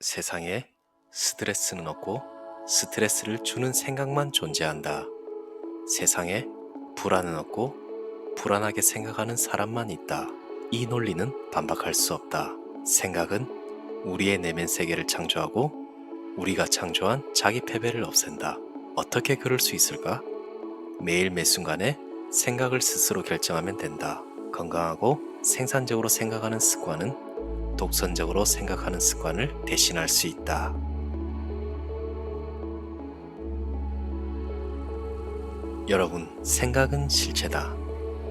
세상에 스트레스는 없고 스트레스를 주는 생각만 존재한다. 세상에 불안은 없고 불안하게 생각하는 사람만 있다. 이 논리는 반박할 수 없다. 생각은 우리의 내면 세계를 창조하고 우리가 창조한 자기 패배를 없앤다. 어떻게 그럴 수 있을까? 매일 매 순간에 생각을 스스로 결정하면 된다. 건강하고 생산적으로 생각하는 습관은 독선적으로 생각하는 습관을 대신할 수 있다. 여러분, 생각은 실체다.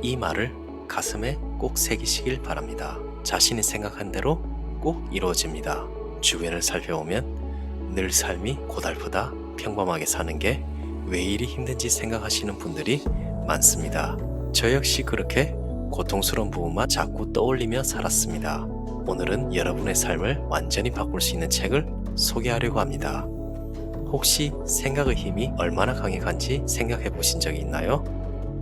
이 말을 가슴에 꼭 새기시길 바랍니다. 자신이 생각한 대로 꼭 이루어집니다. 주변을 살펴보면 늘 삶이 고달프다, 평범하게 사는 게 왜 이리 힘든지 생각하시는 분들이 많습니다. 저 역시 그렇게 고통스러운 부분만 자꾸 떠올리며 살았습니다. 오늘은 여러분의 삶을 완전히 바꿀 수 있는 책을 소개하려고 합니다. 혹시 생각의 힘이 얼마나 강력한지 생각해 보신 적이 있나요?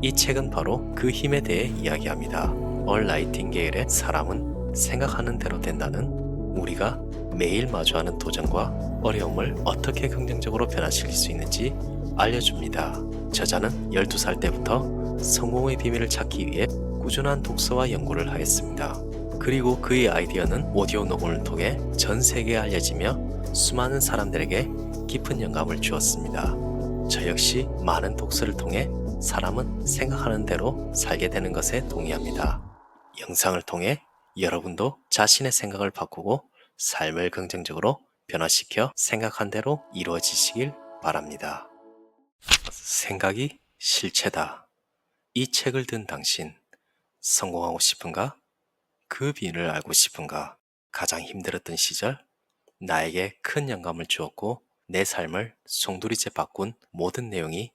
이 책은 바로 그 힘에 대해 이야기합니다. 얼 나이팅게일의 사람은 생각하는 대로 된다는, 우리가 매일 마주하는 도전과 어려움을 어떻게 긍정적으로 변화시킬 수 있는지 알려줍니다. 저자는 12살 때부터 성공의 비밀을 찾기 위해 꾸준한 독서와 연구를 하였습니다. 그리고 그의 아이디어는 오디오 녹음을 통해 전 세계에 알려지며 수많은 사람들에게 깊은 영감을 주었습니다. 저 역시 많은 독서를 통해 사람은 생각하는 대로 살게 되는 것에 동의합니다. 영상을 통해 여러분도 자신의 생각을 바꾸고 삶을 긍정적으로 변화시켜 생각한 대로 이루어지시길 바랍니다. 생각이 실체다. 이 책을 든 당신, 성공하고 싶은가? 그 비밀을 알고 싶은가? 가장 힘들었던 시절, 나에게 큰 영감을 주었고 내 삶을 송두리째 바꾼 모든 내용이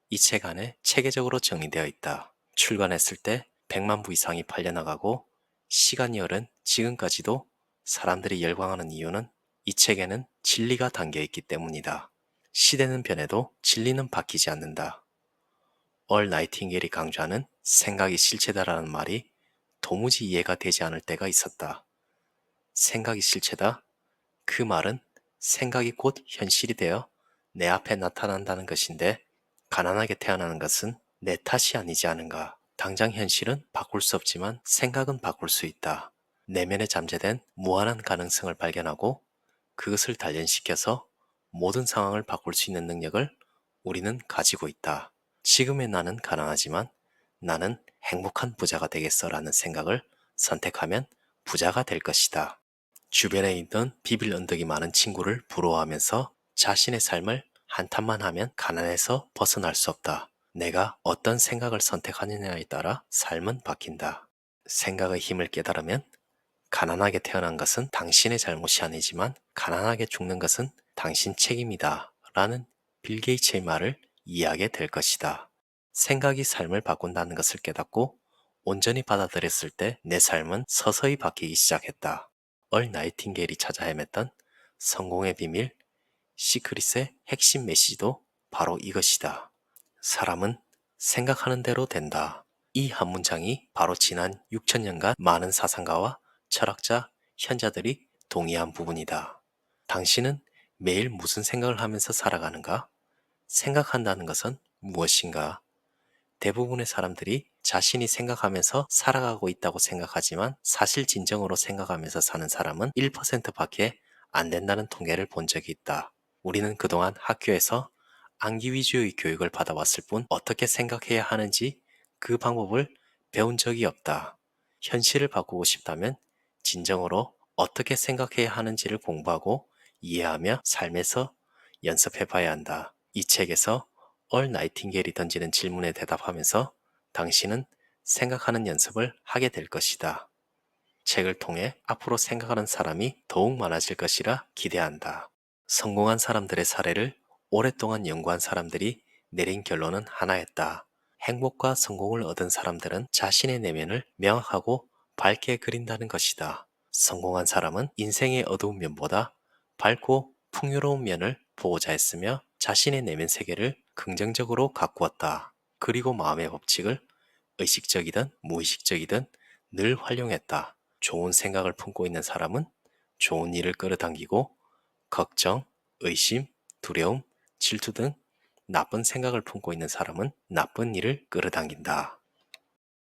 이 책 안에 체계적으로 정리되어 있다. 출간했을 때 100만 부 이상이 팔려나가고 시간이 흐른 지금까지도 사람들이 열광하는 이유는 이 책에는 진리가 담겨 있기 때문이다. 시대는 변해도 진리는 바뀌지 않는다. 얼 나이팅게일이 강조하는 생각이 실체다라는 말이 도무지 이해가 되지 않을 때가 있었다. 생각이 실체다? 그 말은 생각이 곧 현실이 되어 내 앞에 나타난다는 것인데, 가난하게 태어나는 것은 내 탓이 아니지 않은가. 당장 현실은 바꿀 수 없지만 생각은 바꿀 수 있다. 내면에 잠재된 무한한 가능성을 발견하고 그것을 단련시켜서 모든 상황을 바꿀 수 있는 능력을 우리는 가지고 있다. 지금의 나는 가난하지만 나는 행복한 부자가 되겠어라는 생각을 선택하면 부자가 될 것이다. 주변에 있던 비빌 언덕이 많은 친구를 부러워하면서 자신의 삶을 한탄만 하면 가난에서 벗어날 수 없다. 내가 어떤 생각을 선택하느냐에 따라 삶은 바뀐다. 생각의 힘을 깨달으면 가난하게 태어난 것은 당신의 잘못이 아니지만 가난하게 죽는 것은 당신 책임이다. 라는 빌 게이츠의 말을 이해하게 될 것이다. 생각이 삶을 바꾼다는 것을 깨닫고 온전히 받아들였을 때 내 삶은 서서히 바뀌기 시작했다. 얼 나이팅게일이 찾아 헤맸던 성공의 비밀, 시크릿의 핵심 메시지도 바로 이것이다. 사람은 생각하는 대로 된다. 이 한 문장이 바로 지난 6천년간 많은 사상가와 철학자, 현자들이 동의한 부분이다. 당신은 매일 무슨 생각을 하면서 살아가는가? 생각한다는 것은 무엇인가? 대부분의 사람들이 자신이 생각하면서 살아가고 있다고 생각하지만 사실 진정으로 생각하면서 사는 사람은 1%밖에 안 된다는 통계를 본 적이 있다. 우리는 그동안 학교에서 암기 위주의 교육을 받아왔을 뿐 어떻게 생각해야 하는지 그 방법을 배운 적이 없다. 현실을 바꾸고 싶다면 진정으로 어떻게 생각해야 하는지를 공부하고 이해하며 삶에서 연습해 봐야 한다. 이 책에서 얼 나이팅게일이 던지는 질문에 대답하면서 당신은 생각하는 연습을 하게 될 것이다. 책을 통해 앞으로 생각하는 사람이 더욱 많아질 것이라 기대한다. 성공한 사람들의 사례를 오랫동안 연구한 사람들이 내린 결론은 하나였다. 행복과 성공을 얻은 사람들은 자신의 내면을 명확하고 밝게 그린다는 것이다. 성공한 사람은 인생의 어두운 면보다 밝고 풍요로운 면을 보고자 했으며 자신의 내면 세계를 긍정적으로 가꾸었다. 그리고 마음의 법칙을 의식적이든 무의식적이든 늘 활용했다. 좋은 생각을 품고 있는 사람은 좋은 일을 끌어당기고 걱정, 의심, 두려움, 질투 등 나쁜 생각을 품고 있는 사람은 나쁜 일을 끌어당긴다.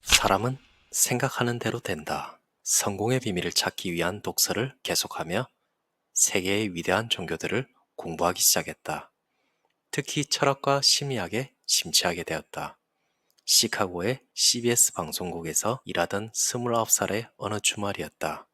사람은 생각하는 대로 된다. 성공의 비밀을 찾기 위한 독서를 계속하며 세계의 위대한 종교들을 공부하기 시작했다. 특히 철학과 심리학에 심취하게 되었다. 시카고의 CBS 방송국에서 일하던 29살의 어느 주말이었다.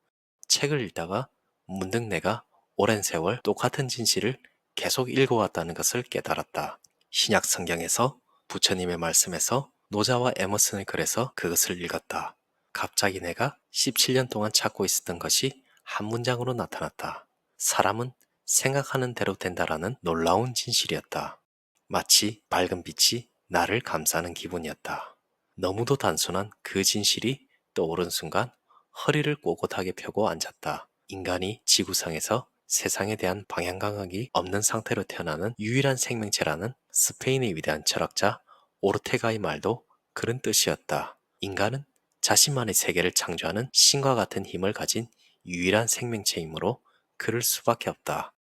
책을 읽다가 문득 내가 오랜 세월 똑같은 진실을 계속 읽어왔다는 것을 깨달았다. 신약 성경에서 부처님의 말씀에서 노자와 에머슨의 글에서 그것을 읽었다. 갑자기 내가 17년 동안 찾고 있었던 것이 한 문장으로 나타났다. 사람은 생각하는 대로 된다라는 놀라운 진실이었다. 마치 밝은 빛이 나를 감싸는 기분이었다. 너무도 단순한 그 진실이 떠오른 순간 허리를 꼿꼿하게 펴고 앉았다. 인간이 지구상에서 세상에 대한 방향감각이 없는 상태로 태어나는 유일한 생명체라는 스페인의 위대한 철학자 오르테가의 말도 그런 뜻이었다. 인간은 자신만의 세계를 창조하는 신과 같은 힘을 가진 유일한 생명체이므로 그럴 수밖에 없다.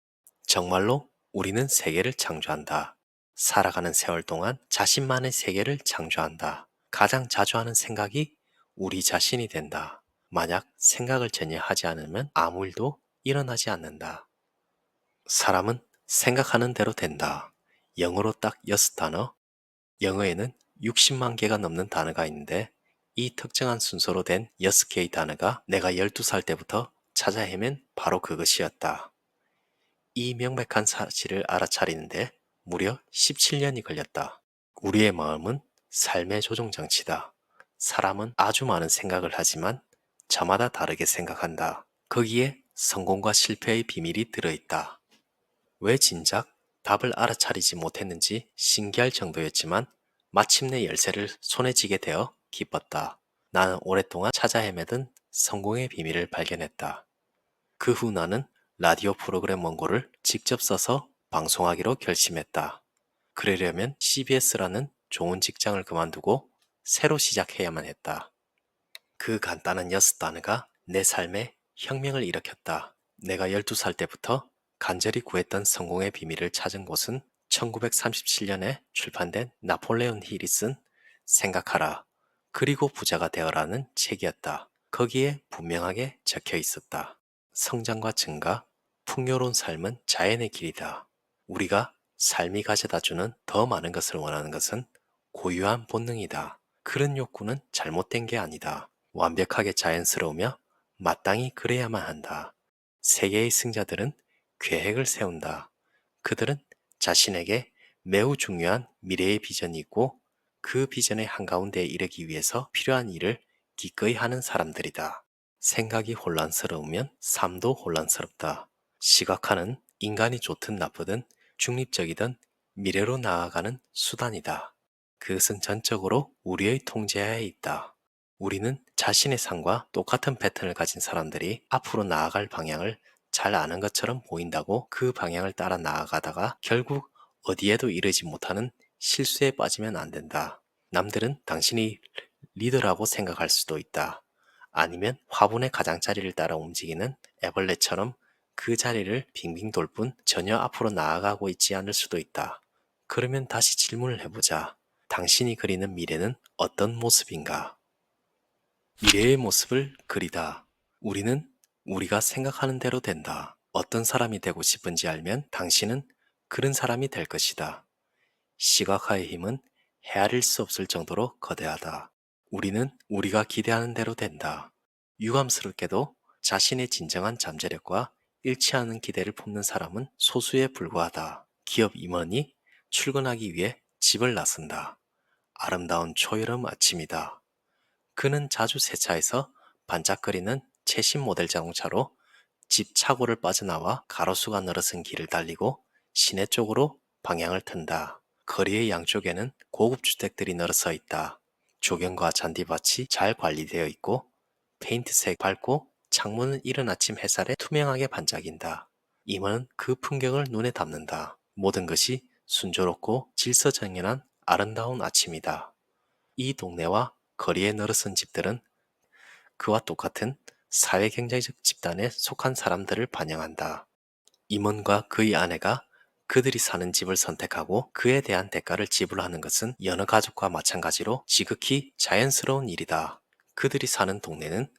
정말로 우리는 세계를 창조한다. 살아가는 세월 동안 자신만의 세계를 창조한다. 가장 자주 하는 생각이 우리 자신이 된다. 만약 생각을 전혀 하지 않으면 아무 일도 일어나지 않는다. 사람은 생각하는 대로 된다. 영어로 딱 6단어. 영어에는 60만 개가 넘는 단어가 있는데 이 특정한 순서로 된 6개의 단어가 내가 12살 때부터 찾아 헤맨 바로 그것이었다. 이 명백한 사실을 알아차리는데 무려 17년이 걸렸다. 우리의 마음은 삶의 조종장치다. 사람은 아주 많은 생각을 하지만 저마다 다르게 생각한다. 거기에 성공과 실패의 비밀이 들어있다. 왜 진작 답을 알아차리지 못했는지 신기할 정도였지만 마침내 열쇠를 손에 쥐게 되어 기뻤다. 나는 오랫동안 찾아 헤매던 성공의 비밀을 발견했다. 그 후 나는 라디오 프로그램 원고를 직접 써서 방송하기로 결심했다. 그러려면 CBS라는 좋은 직장을 그만두고 새로 시작해야만 했다. 그 간단한 6단어가 내 삶에 혁명을 일으켰다. 내가 12살 때부터 간절히 구했던 성공의 비밀을 찾은 곳은 1937년에 출판된 나폴레온 힐이 쓴 생각하라, 그리고 부자가 되어라는 책이었다. 거기에 분명하게 적혀 있었다. 성장과 증가, 풍요로운 삶은 자연의 길이다. 우리가 삶이 가져다주는 더 많은 것을 원하는 것은 고유한 본능이다. 그런 욕구는 잘못된 게 아니다. 완벽하게 자연스러우며 마땅히 그래야만 한다. 세계의 승자들은 계획을 세운다. 그들은 자신에게 매우 중요한 미래의 비전이 있고 그 비전의 한가운데에 이르기 위해서 필요한 일을 기꺼이 하는 사람들이다. 생각이 혼란스러우면 삶도 혼란스럽다. 시각화는 인간이 좋든 나쁘든 중립적이든 미래로 나아가는 수단이다. 그것은 전적으로 우리의 통제하에 있다. 우리는 자신의 삶과 똑같은 패턴을 가진 사람들이 앞으로 나아갈 방향을 잘 아는 것처럼 보인다고 그 방향을 따라 나아가다가 결국 어디에도 이르지 못하는 실수에 빠지면 안 된다. 남들은 당신이 리더라고 생각할 수도 있다. 아니면 화분의 가장자리를 따라 움직이는 애벌레처럼 그 자리를 빙빙 돌 뿐 전혀 앞으로 나아가고 있지 않을 수도 있다. 그러면 다시 질문을 해보자. 당신이 그리는 미래는 어떤 모습인가? 미래의 모습을 그리다. 우리는 우리가 생각하는 대로 된다. 어떤 사람이 되고 싶은지 알면 당신은 그런 사람이 될 것이다. 시각화의 힘은 헤아릴 수 없을 정도로 거대하다. 우리는 우리가 기대하는 대로 된다. 유감스럽게도 자신의 진정한 잠재력과 일치하는 기대를 품는 사람은 소수에 불과하다. 기업 임원이 출근하기 위해 집을 나선다. 아름다운 초여름 아침이다. 그는 자주 세차해서 반짝거리는 최신 모델 자동차로 집 차고를 빠져나와 가로수가 늘어선 길을 달리고 시내 쪽으로 방향을 튼다. 거리의 양쪽에는 고급 주택들이 늘어서 있다. 조경과 잔디밭이 잘 관리되어 있고 페인트색 밝고 창문은 이른 아침 햇살에 투명하게 반짝인다. 임원은 그 풍경을 눈에 담는다. 모든 것이 순조롭고 질서정연한 아름다운 아침이다. 이 동네와 거리에 늘어선 집들은 그와 똑같은 사회경제적 집단에 속한 사람들을 반영한다. 임원과 그의 아내가 그들이 사는 집을 선택하고 그에 대한 대가를 지불하는 것은 여느 가족과 마찬가지로 지극히 자연스러운 일이다. 그들이 사는 동네는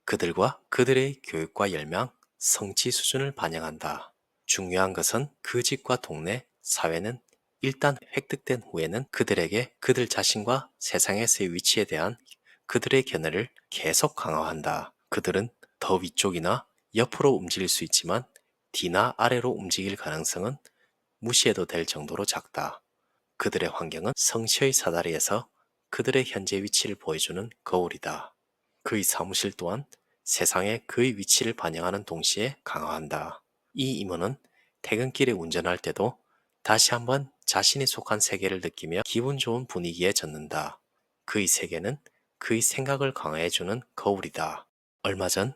그들과 그들의 교육과 열망, 성취 수준을 반영한다. 중요한 것은 그 집과 동네, 사회는 일단 획득된 후에는 그들에게 그들 자신과 세상에서의 위치에 대한 그들의 견해를 계속 강화한다. 그들은 더 위쪽이나 옆으로 움직일 수 있지만 뒤나 아래로 움직일 가능성은 무시해도 될 정도로 작다. 그들의 환경은 성시의 사다리에서 그들의 현재 위치를 보여주는 거울이다. 그의 사무실 또한 세상에 그의 위치를 반영하는 동시에 강화한다. 이 임원은 퇴근길에 운전할 때도 다시 한번 자신이 속한 세계를 느끼며 기분 좋은 분위기에 젖는다. 그의 세계는 그의 생각을 강화해주는 거울이다. 얼마 전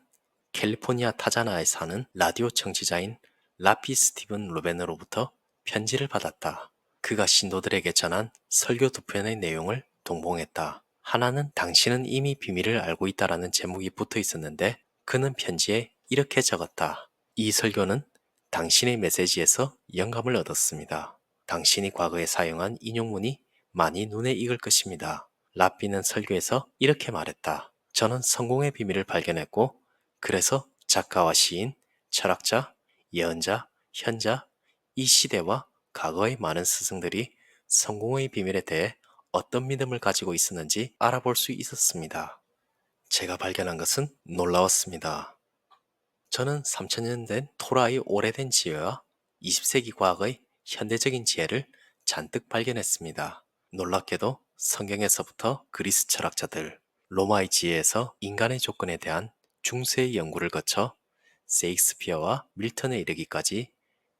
캘리포니아 타자나에 사는 라디오 청취자인 라피 스티븐 루벤으로부터 편지를 받았다. 그가 신도들에게 전한 설교 두 편의 내용을 동봉했다. 하나는 당신은 이미 비밀을 알고 있다라는 제목이 붙어 있었는데 그는 편지에 이렇게 적었다. 이 설교는 당신의 메시지에서 영감을 얻었습니다. 당신이 과거에 사용한 인용문이 많이 눈에 익을 것입니다. 라삐는 설교에서 이렇게 말했다. 저는 성공의 비밀을 발견했고 그래서 작가와 시인, 철학자, 예언자, 현자, 이 시대와 과거의 많은 스승들이 성공의 비밀에 대해 어떤 믿음을 가지고 있었는지 알아볼 수 있었습니다. 제가 발견한 것은 놀라웠습니다. 저는 3000년 된 토라의 오래된 지혜와 20세기 과학의 현대적인 지혜를 잔뜩 발견했습니다. 놀랍게도 성경에서부터 그리스 철학자들, 로마의 지혜에서 인간의 조건에 대한 중세의 연구를 거쳐 세익스피어와 밀턴에 이르기까지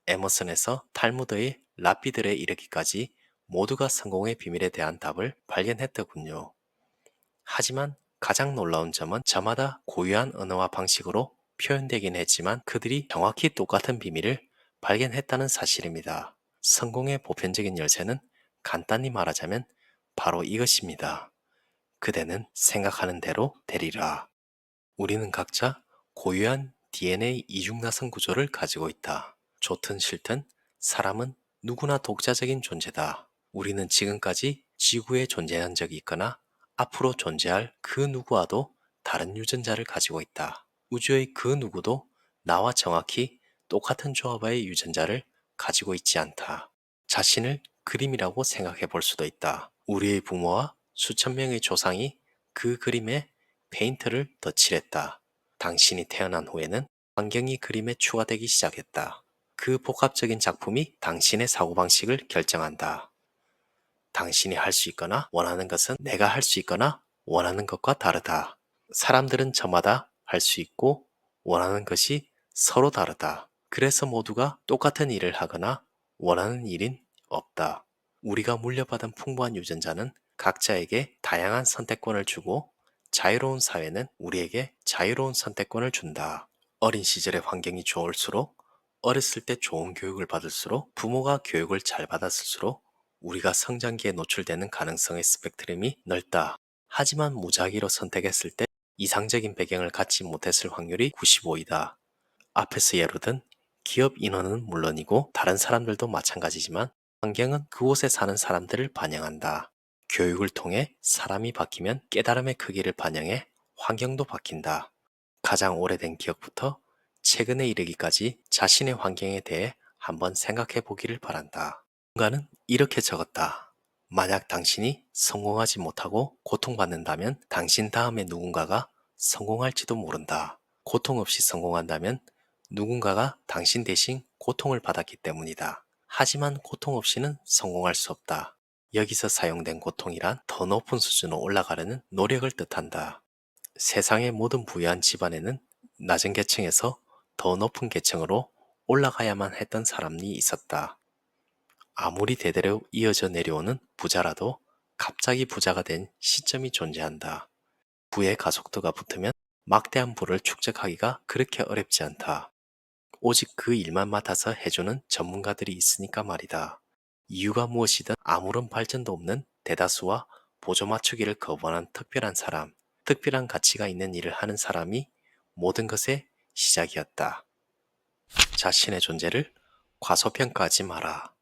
에머슨에서 탈무드의 라피들에 이르기까지 모두가 성공의 비밀에 대한 답을 발견했더군요. 하지만 가장 놀라운 점은 저마다 고유한 언어와 방식으로 표현되긴 했지만 그들이 정확히 똑같은 비밀을 발견했다는 사실입니다. 성공의 보편적인 열쇠는 간단히 말하자면 바로 이것입니다. 그대는 생각하는 대로 되리라. 우리는 각자 고유한 DNA 이중나선 구조를 가지고 있다. 좋든 싫든 사람은 누구나 독자적인 존재다. 우리는 지금까지 지구에 존재한 적이 있거나 앞으로 존재할 그 누구와도 다른 유전자를 가지고 있다. 우주의 그 누구도 나와 정확히 똑같은 조합의 유전자를 가지고 있지 않다. 자신을 그림이라고 생각해 볼 수도 있다. 우리의 부모와 수천 명의 조상이 그 그림에 페인트를 덧칠했다. 당신이 태어난 후에는 환경이 그림에 추가되기 시작했다. 그 복합적인 작품이 당신의 사고방식을 결정한다. 당신이 할 수 있거나 원하는 것은 내가 할 수 있거나 원하는 것과 다르다. 사람들은 저마다 할 수 있고 원하는 것이 서로 다르다. 그래서 모두가 똑같은 일을 하거나 원하는 일인 없다. 우리가 물려받은 풍부한 유전자는 각자에게 다양한 선택권을 주고 자유로운 사회는 우리에게 자유로운 선택권을 준다. 어린 시절의 환경이 좋을수록 어렸을 때 좋은 교육을 받을수록 부모가 교육을 잘 받았을수록 우리가 성장기에 노출되는 가능성의 스펙트럼이 넓다. 하지만 무작위로 선택했을 때 이상적인 배경을 갖지 못했을 확률이 95이다. 앞에서 예로 든 기업 인원은 물론이고 다른 사람들도 마찬가지지만 환경은 그곳에 사는 사람들을 반영한다. 교육을 통해 사람이 바뀌면 깨달음의 크기를 반영해 환경도 바뀐다. 가장 오래된 기억부터 최근에 이르기까지 자신의 환경에 대해 한번 생각해 보기를 바란다. 누군가는 이렇게 적었다. 만약 당신이 성공하지 못하고 고통받는다면 당신 다음에 누군가가 성공할지도 모른다. 고통 없이 성공한다면 누군가가 당신 대신 고통을 받았기 때문이다. 하지만 고통 없이는 성공할 수 없다. 여기서 사용된 고통이란 더 높은 수준으로 올라가려는 노력을 뜻한다. 세상의 모든 부유한 집안에는 낮은 계층에서 더 높은 계층으로 올라가야만 했던 사람이 있었다. 아무리 대대로 이어져 내려오는 부자라도 갑자기 부자가 된 시점이 존재한다. 부의 가속도가 붙으면 막대한 부를 축적하기가 그렇게 어렵지 않다. 오직 그 일만 맡아서 해주는 전문가들이 있으니까 말이다. 이유가 무엇이든 아무런 발전도 없는 대다수와 보조 맞추기를 거부하는 특별한 사람, 특별한 가치가 있는 일을 하는 사람이 모든 것의 시작이었다. 자신의 존재를 과소평가하지 마라.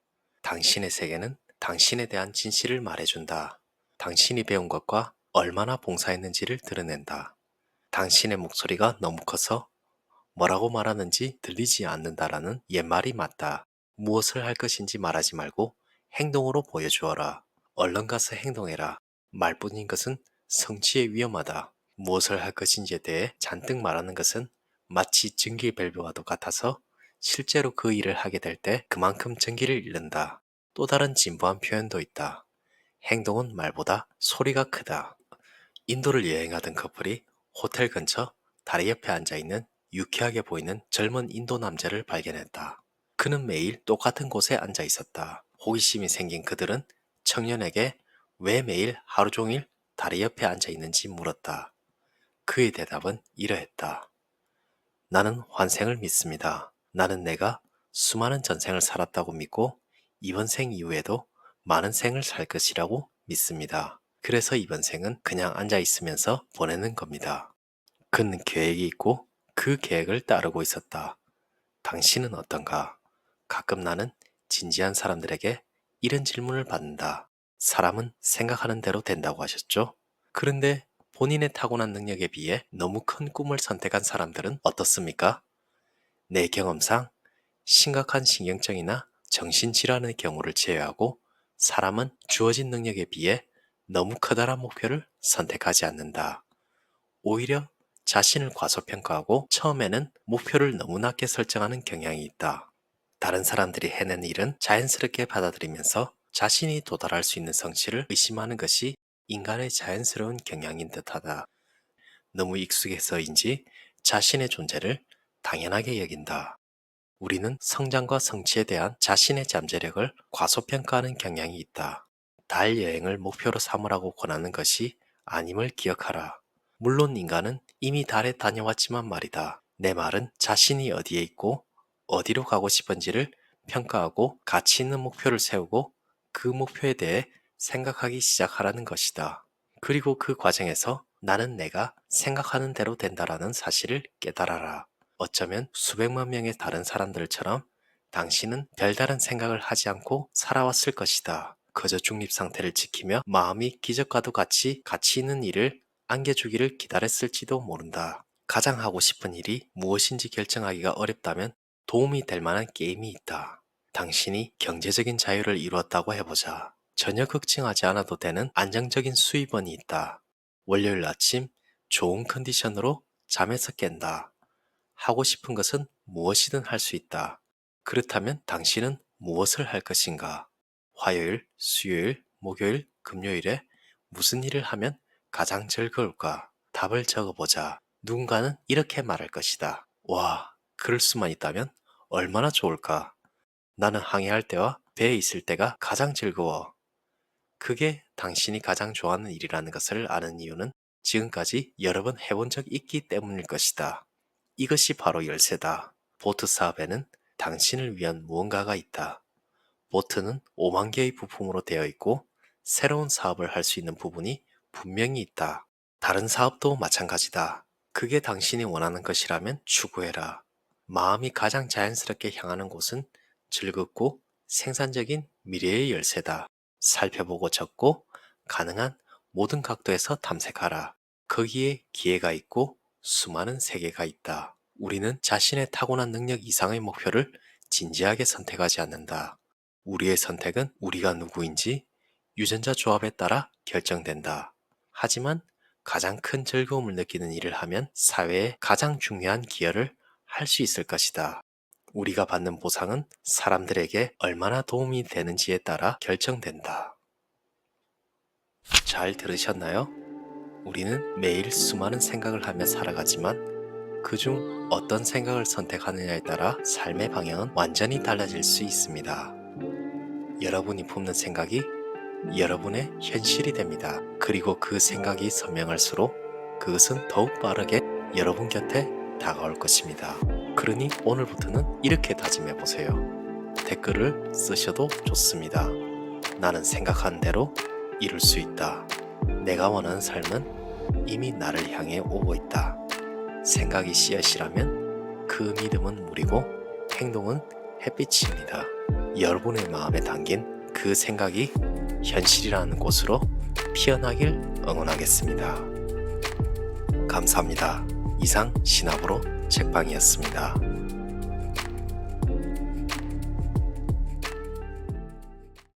당신의 세계는 당신에 대한 진실을 말해준다. 당신이 배운 것과 얼마나 봉사했는지를 드러낸다. 당신의 목소리가 너무 커서 뭐라고 말하는지 들리지 않는다라는 옛말이 맞다. 무엇을 할 것인지 말하지 말고 행동으로 보여주어라. 얼른 가서 행동해라. 말뿐인 것은 성취에 위험하다. 무엇을 할 것인지에 대해 잔뜩 말하는 것은 마치 전기벨브와도 같아서 실제로 그 일을 하게 될 때 그만큼 전기를 잃는다. 또 다른 진부한 표현도 있다. 행동은 말보다 소리가 크다. 인도를 여행하던 커플이 호텔 근처 다리 옆에 앉아있는 유쾌하게 보이는 젊은 인도 남자를 발견했다. 그는 매일 똑같은 곳에 앉아 있었다. 호기심이 생긴 그들은 청년에게 왜 매일 하루 종일 다리 옆에 앉아 있는지 물었다. 그의 대답은 이러했다. 나는 환생을 믿습니다. 나는 내가 수많은 전생을 살았다고 믿고 이번 생 이후에도 많은 생을 살 것이라고 믿습니다. 그래서 이번 생은 그냥 앉아 있으면서 보내는 겁니다. 그는 계획이 있고 그 계획을 따르고 있었다. 당신은 어떤가? 가끔 나는 진지한 사람들에게 이런 질문을 받는다. 사람은 생각하는 대로 된다고 하셨죠? 그런데 본인의 타고난 능력에 비해 너무 큰 꿈을 선택한 사람들은 어떻습니까? 내 경험상 심각한 신경증이나 정신질환의 경우를 제외하고 사람은 주어진 능력에 비해 너무 커다란 목표를 선택하지 않는다. 오히려 자신을 과소평가하고 처음에는 목표를 너무 낮게 설정하는 경향이 있다. 다른 사람들이 해낸 일은 자연스럽게 받아들이면서 자신이 도달할 수 있는 성취를 의심하는 것이 인간의 자연스러운 경향인 듯하다. 너무 익숙해서인지 자신의 존재를 당연하게 여긴다. 우리는 성장과 성취에 대한 자신의 잠재력을 과소평가하는 경향이 있다. 달 여행을 목표로 삼으라고 권하는 것이 아님을 기억하라. 물론 인간은 이미 달에 다녀왔지만 말이다. 내 말은 자신이 어디에 있고 어디로 가고 싶은지를 평가하고 가치 있는 목표를 세우고 그 목표에 대해 생각하기 시작하라는 것이다. 그리고 그 과정에서 나는 내가 생각하는 대로 된다라는 사실을 깨달아라. 어쩌면 수백만 명의 다른 사람들처럼 당신은 별다른 생각을 하지 않고 살아왔을 것이다. 그저 중립 상태를 지키며 마음이 기적과도 같이 가치 있는 일을 안겨주기를 기다렸을지도 모른다. 가장 하고 싶은 일이 무엇인지 결정하기가 어렵다면 도움이 될 만한 게임이 있다. 당신이 경제적인 자유를 이루었다고 해보자. 전혀 걱정하지 않아도 되는 안정적인 수입원이 있다. 월요일 아침 좋은 컨디션으로 잠에서 깬다. 하고 싶은 것은 무엇이든 할 수 있다. 그렇다면 당신은 무엇을 할 것인가? 화요일, 수요일, 목요일, 금요일에 무슨 일을 하면 가장 즐거울까? 답을 적어보자. 누군가는 이렇게 말할 것이다. 와, 그럴 수만 있다면 얼마나 좋을까? 나는 항해할 때와 배에 있을 때가 가장 즐거워. 그게 당신이 가장 좋아하는 일이라는 것을 아는 이유는 지금까지 여러 번 해본 적이 있기 때문일 것이다. 이것이 바로 열쇠다. 보트 사업에는 당신을 위한 무언가가 있다. 보트는 5만 개의 부품으로 되어 있고 새로운 사업을 할 수 있는 부분이 분명히 있다. 다른 사업도 마찬가지다. 그게 당신이 원하는 것이라면 추구해라. 마음이 가장 자연스럽게 향하는 곳은 즐겁고 생산적인 미래의 열쇠다. 살펴보고 적고 가능한 모든 각도에서 탐색하라. 거기에 기회가 있고 수많은 세계가 있다. 우리는 자신의 타고난 능력 이상의 목표를 진지하게 선택하지 않는다. 우리의 선택은 우리가 누구인지 유전자 조합에 따라 결정된다. 하지만 가장 큰 즐거움을 느끼는 일을 하면 사회에 가장 중요한 기여를 할 수 있을 것이다. 우리가 받는 보상은 사람들에게 얼마나 도움이 되는지에 따라 결정된다. 잘 들으셨나요? 우리는 매일 수많은 생각을 하며 살아가지만 그중 어떤 생각을 선택하느냐에 따라 삶의 방향은 완전히 달라질 수 있습니다. 여러분이 품는 생각이 여러분의 현실이 됩니다. 그리고 그 생각이 선명할수록 그것은 더욱 빠르게 여러분 곁에 다가올 것입니다. 그러니 오늘부터는 이렇게 다짐해 보세요. 댓글을 쓰셔도 좋습니다. 나는 생각한 대로 이룰 수 있다. 내가 원하는 삶은 이미 나를 향해 오고 있다. 생각이 씨앗이라면 그 믿음은 물이고 행동은 햇빛입니다. 여러분의 마음에 담긴 그 생각이 현실이라는 곳으로 피어나길 응원하겠습니다. 감사합니다. 이상 신압으로 책방이었습니다.